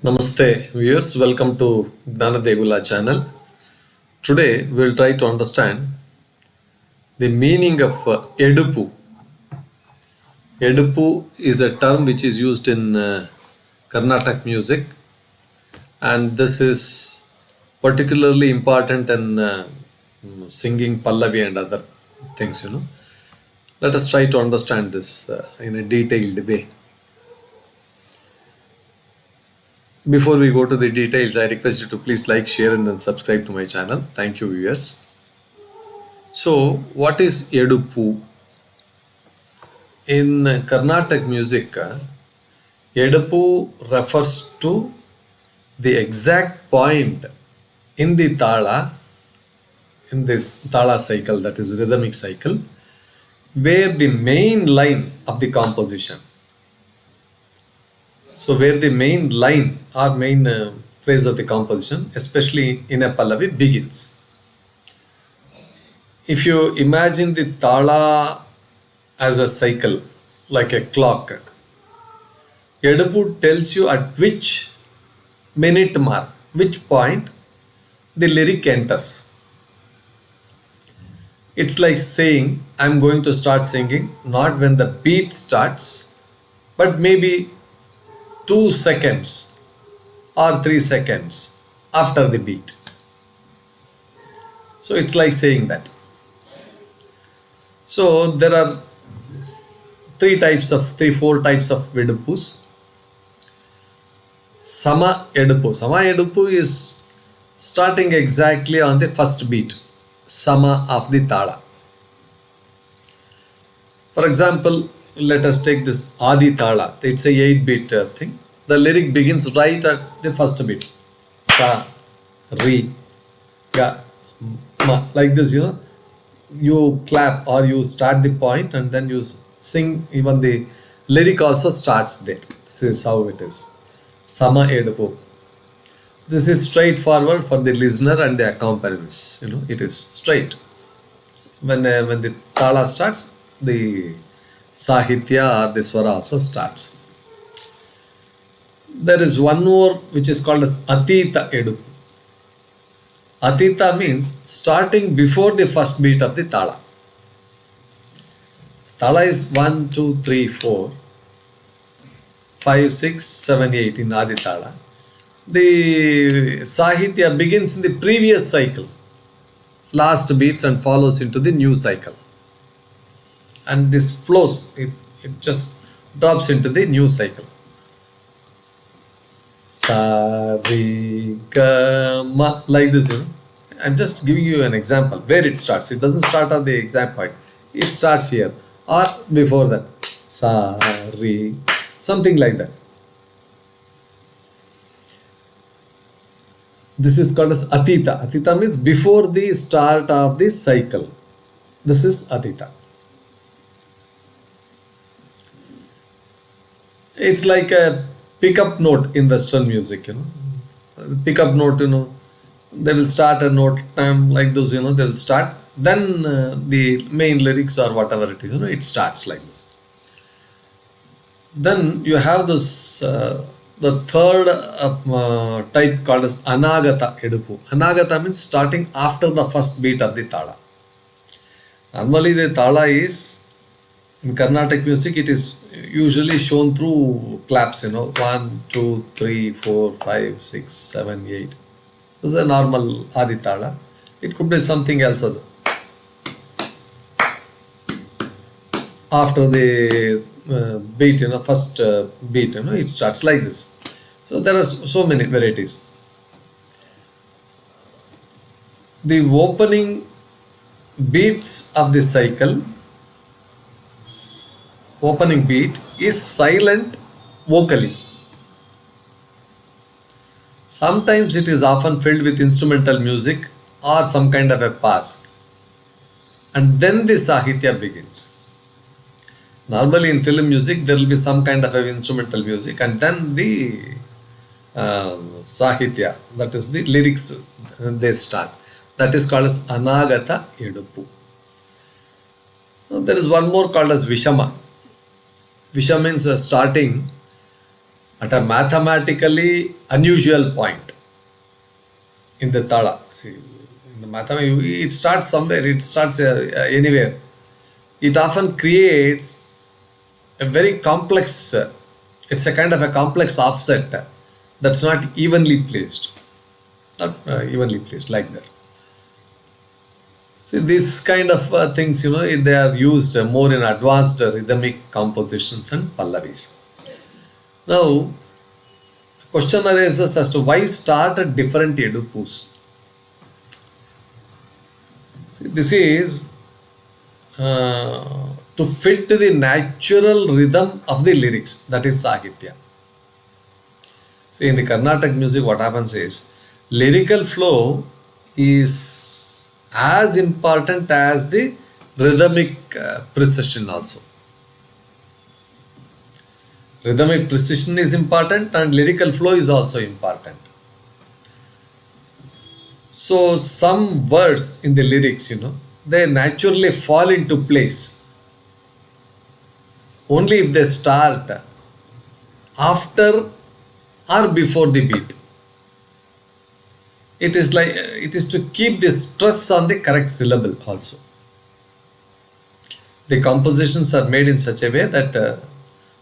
Namaste, viewers. Welcome to Gnanadevula channel. Today, we will try to understand the meaning of Eduppu. Eduppu is a term which is used in Carnatic music, and this is particularly important in singing Pallavi and other things. Let us try to understand this in a detailed way. Before we go to the details, I request you to please like, share, and then subscribe to my channel. Thank you, viewers. So, what is Eduppu? In Carnatic music, Eduppu refers to the exact point in the tāla, in this tāla cycle, that is rhythmic cycle, where the main line of the composition. So where the main line or main phrase of the composition, especially in a Pallavi, begins. If you imagine the tāla as a cycle, like a clock, Eduppu tells you at which minute mark, which point the lyric enters. It's like saying, I'm going to start singing, not when the beat starts, but maybe 2 seconds or 3 seconds after the beat. So it's like saying that. So there are 4 types of Eduppus. Sama Eduppu. Sama Eduppu is starting exactly on the first beat, Sama of the tāla. For example, let us take this Adi tāla. It's a 8-beat thing. The lyric begins right at the first beat. Sa, Ri, Ga, Ma. Like this, you clap or you start the point and then you sing. Even the lyric also starts there. This is how it is. Sama Eduppu. This is straightforward for the listener and the accompanist. It is straight. When the tāla starts, the Sahitya or the Swara also starts. There is one more which is called as Atita Eduppu. Atita means starting before the first beat of the tāla. Tāla is 1, 2, 3, 4, 5, 6, 7, 8 in Adi tāla. The Sahitya begins in the previous cycle, last beats, and follows into the new cycle. And this flows, it just drops into the new cycle. Sa, Ri, Ga, Ma, like this, I'm just giving you an example where it starts. It doesn't start at the exact point. It starts here or before that. Sa, Ri, something like that. This is called as Atita. Atita means before the start of the cycle. This is Atita. It's like a pickup note in Western music, Pickup note, they will start a note time like those, they'll start. Then the main lyrics or whatever it is, it starts like this. Then you have this, the third type called as Anagata Eduppu. Anagata means starting after the first beat of the tāla. Normally the tāla is, in Carnatic music, it is usually shown through claps, 1, 2, 3, 4, 5, 6, 7, 8. This is a normal Adi tāla. It could be something else also. After the beat, first beat, it starts like this. So there are so many varieties. The opening beats of the cycle, opening beat is silent vocally. Sometimes it is often filled with instrumental music or some kind of a pass. And then the Sahitya begins. Normally in film music, there will be some kind of instrumental music and then the Sahitya, that is the lyrics, they start. That is called as Anagata Eduppu. There is one more called as Vishama. Vishama means starting at a mathematically unusual point in the tala. See, in the mathematics, it starts somewhere, it starts anywhere. It often creates a very complex, it's a kind of a complex offset that's not evenly placed. Not evenly placed like that. See, these kind of things, they are used more in advanced rhythmic compositions and pallavis. Now, question arises as to why start at different Eduppus. See, this is to fit the natural rhythm of the lyrics, that is Sahitya. See, in the Carnatic music, what happens is lyrical flow is as important as the rhythmic precision also. Rhythmic precision is important and lyrical flow is also important. So some words in the lyrics, they naturally fall into place only if they start after or before the beat. It is to keep the stress on the correct syllable also. The compositions are made in such a way that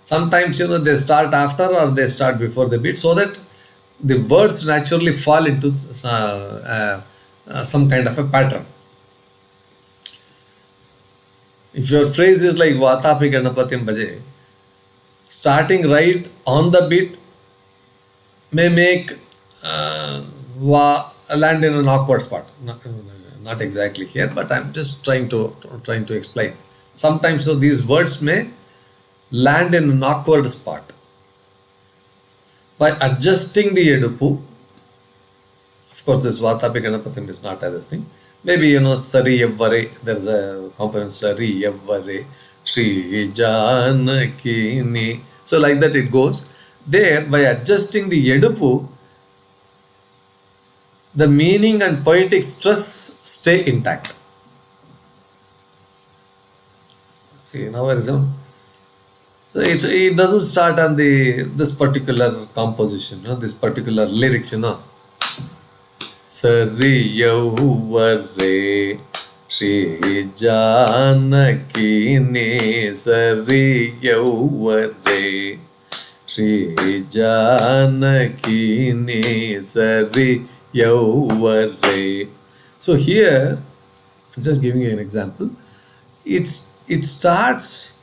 sometimes they start after or they start before the beat, so that the words naturally fall into some kind of a pattern. If your phrase is like Vatapi Ganapatim Bhaje, starting right on the beat may make land in an awkward spot. Not exactly here, but I'm just trying to explain. Sometimes these words may land in an awkward spot. By adjusting the Eduppu, of course, this Vatapi Ganapatim is not this thing. Maybe, Sari Yavvare, there's a component Sari Yavvare, Sri Janakini. So, like that it goes. There, by adjusting the Eduppu, the meaning and poetic stress stay intact. See, now where is it? So it doesn't start on this particular composition, this particular lyrics, Sari Yavvare, Sri Janakini, Sari Yavvare, Sri Janakini, Sari Yavvare. So here, I'm just giving you an example. It starts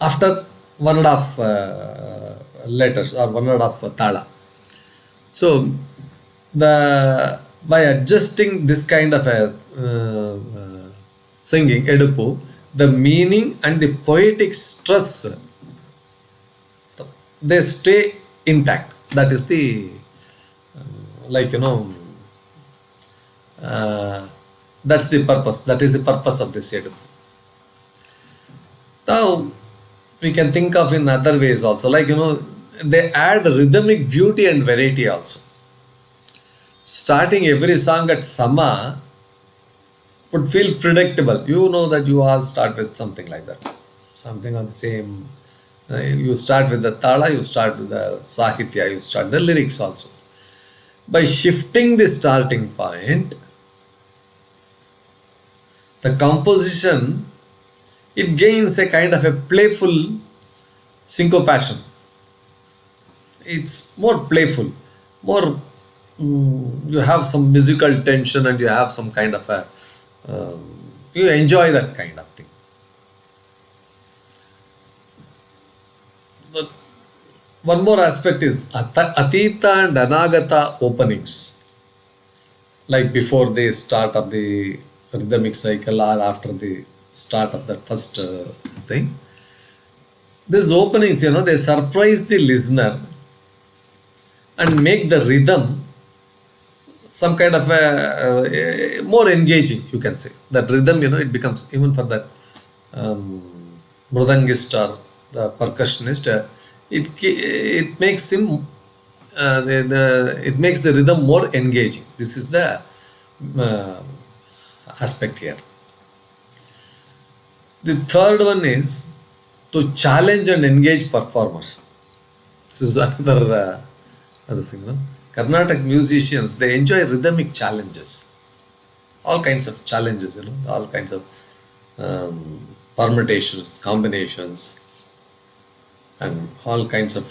after 1.5 letters or 1.5 tāla. So by adjusting this kind of a singing Eduppu, the meaning and the poetic stress, they stay intact. That is the that's the purpose. That is the purpose of this Eduppu. Now we can think of in other ways also, they add rhythmic beauty and variety also. Starting every song at Sama would feel predictable. You know that you all start with something like that, something on the same. You start with the tāla, you start with the Sahitya, you start the lyrics also. By shifting the starting point, the composition, it gains a kind of a playful syncopation. It's more playful, more you have some musical tension and you have some kind of a you enjoy that kind of thing. But one more aspect is Atita and Anagata openings, like before the start of the rhythmic cycle or after the start of the first thing. These openings, they surprise the listener and make the rhythm some kind of a more engaging, you can say. That rhythm, it becomes, even for that mridangist or the percussionist, it makes him, it makes the rhythm more engaging. This is the aspect here. The third one is to challenge and engage performers. This is another other thing. Carnatic musicians, they enjoy rhythmic challenges, all kinds of challenges. All kinds of permutations, combinations, and all kinds of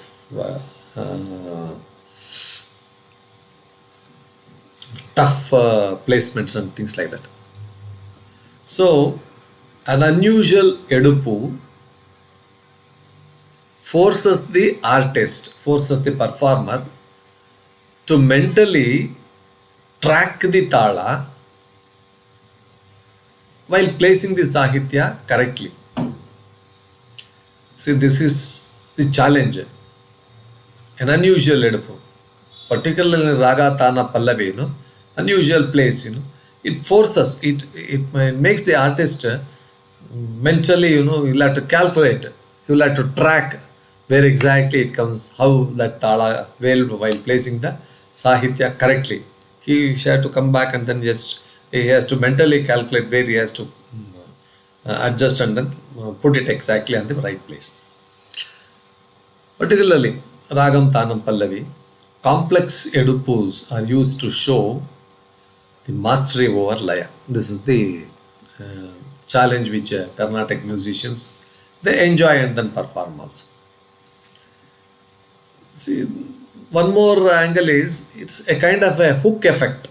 tough placements and things like that. So, an unusual Eduppu forces the artist, forces the performer to mentally track the tāla while placing the sahitya correctly. See, this is the challenge. An unusual Eduppu, particularly Raga, Tāna, Pallavi, unusual place, it forces, it makes the artist mentally, you'll have to calculate, you'll have to track where exactly it comes, how that tāla, while placing the sahitya correctly. He has to come back and then he has to mentally calculate where he has to adjust and then put it exactly on the right place. Particularly, Ragam, Tanam, Pallavi, complex Eduppus are used to show the mastery over Laya. This is the challenge which Carnatic musicians, they enjoy and then perform also. See, one more angle is, it's a kind of a hook effect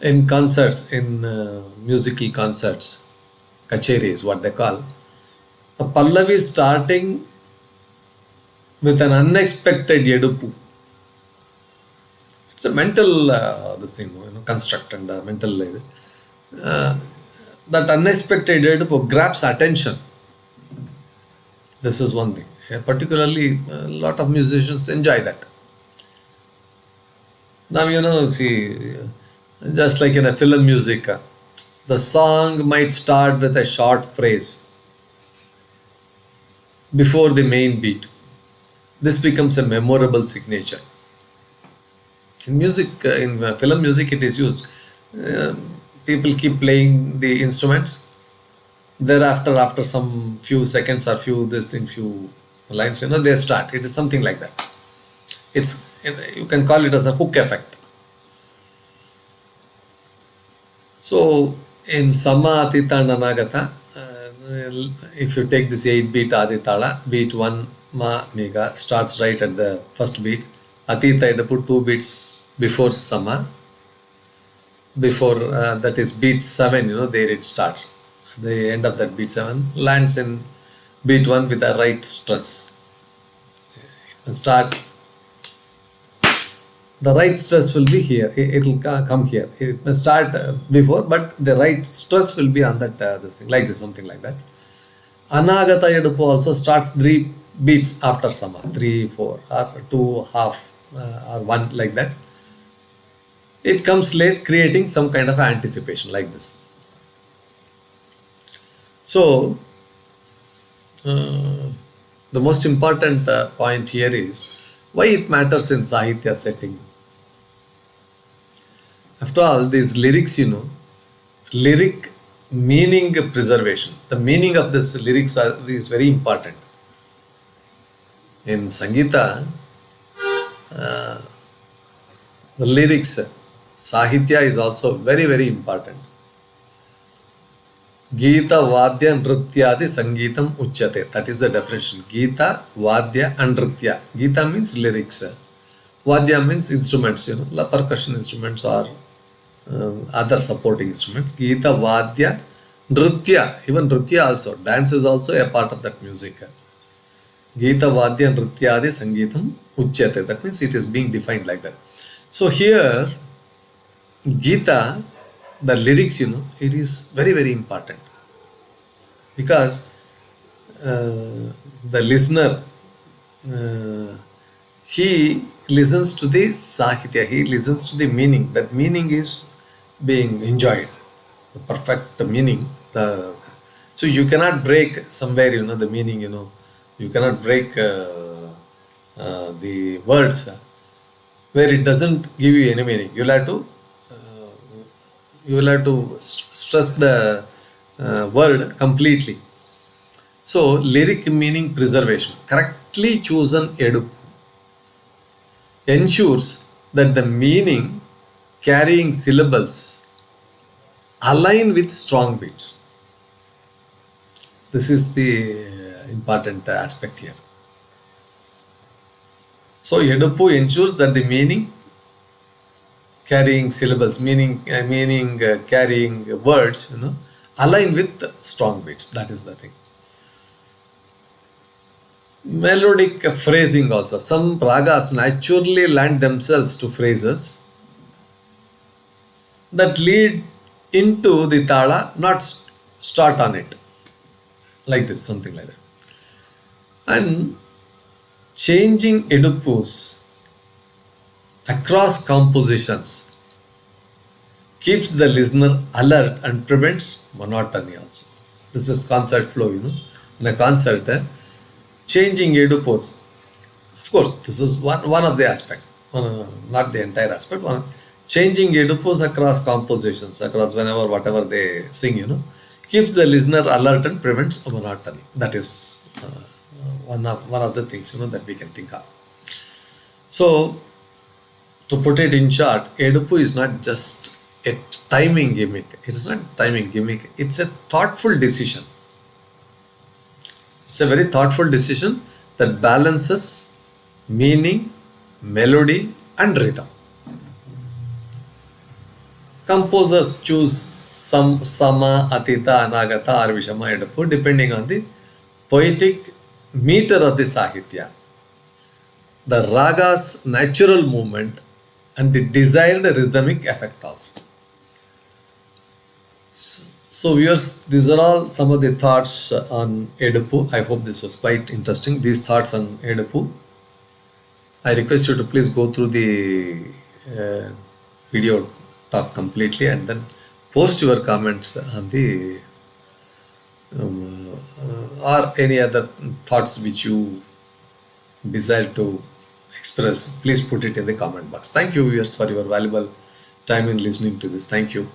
in concerts, in musical concerts, kacheri is what they call. The Pallavi starting with an unexpected Eduppu. It's a mental this thing, construct and mental. That unexpected Eduppu grabs attention. This is one thing. Particularly, a lot of musicians enjoy that. Now, see, just like in a film music, the song might start with a short phrase before the main beat. This becomes a memorable signature. In music, in film music, it is used. People keep playing the instruments. Thereafter, after some few seconds or few lines, they start. It is something like that. You can call it as a hook effect. So in Sama, Atita and Anagata, if you take this 8-beat Adi Tāla, beat 1 Ma Mega starts right at the first beat. Atita, I put 2 beats before Sama. Before that is beat 7, there it starts. The end of that beat 7 lands in beat 1 with a right stress. And start. The right stress will be here. It will come here. It may start before, but the right stress will be on that this thing, like this, something like that. Anagata Eduppu also starts 3 beats after Sama, 3, 4, or 2, half, or 1, like that. It comes late, creating some kind of anticipation, like this. So, the most important point here is why it matters in Sahitya setting. After all, these lyrics, lyric meaning preservation. The meaning of this lyrics is very important. In Sangeeta, the lyrics, Sahitya is also very, very important. Gita, Vadya, Nrityadi, Sangeetam, Uchyate. That is the definition. Gita, Vadya, and Nritya. Gita means lyrics. Vadya means instruments, percussion instruments or other supporting instruments. Gita, Vadya, Nritya. Even Nritya also. Dance is also a part of that music. Gita, Vadya, Nrityadi, Sangeetam, Uchyate. That means it is being defined like that. So here, Gita, the lyrics, it is very, very important. Because the listener, he listens to the Sahitya, he listens to the meaning. That meaning is being enjoyed. The perfect meaning. So you cannot break somewhere, the meaning, you cannot break the words where it doesn't give you any meaning. You will have to stress the word completely. So lyric meaning preservation, correct correctly chosen Eduppu ensures that the meaning carrying syllables align with strong beats. This is the important aspect here. So Eduppu ensures that the meaning carrying syllables, meaning carrying words, align with strong beats. That is the thing. Melodic phrasing also. Some ragas naturally lend themselves to phrases that lead into the tāla, not start on it. Like this, something like that. And changing Eduppus across compositions keeps the listener alert and prevents monotony also. This is concert flow, In a concert, changing Eduppus. Of course, this is one of the aspect, not the entire aspect. Changing Eduppus across compositions, across whatever they sing, keeps the listener alert and prevents monotony. That is one of the things that we can think of. So, to put it in short, Eduppu is not just a timing gimmick. It is not a timing gimmick. It's a thoughtful decision. It's a very thoughtful decision that balances meaning, melody, and rhythm. Composers choose some Sama, Atita, Anagata, or Vishama Eduppu depending on the poetic meter of the Sahitya, the raga's natural movement, and the desired rhythmic effect also. So viewers, these are all some of the thoughts on Eduppu. I hope this was quite interesting. These thoughts on Eduppu. I request you to please go through the video talk completely and then post your comments on the or any other thoughts which you desire to express. Please put it in the comment box. Thank you viewers for your valuable time in listening to this. Thank you.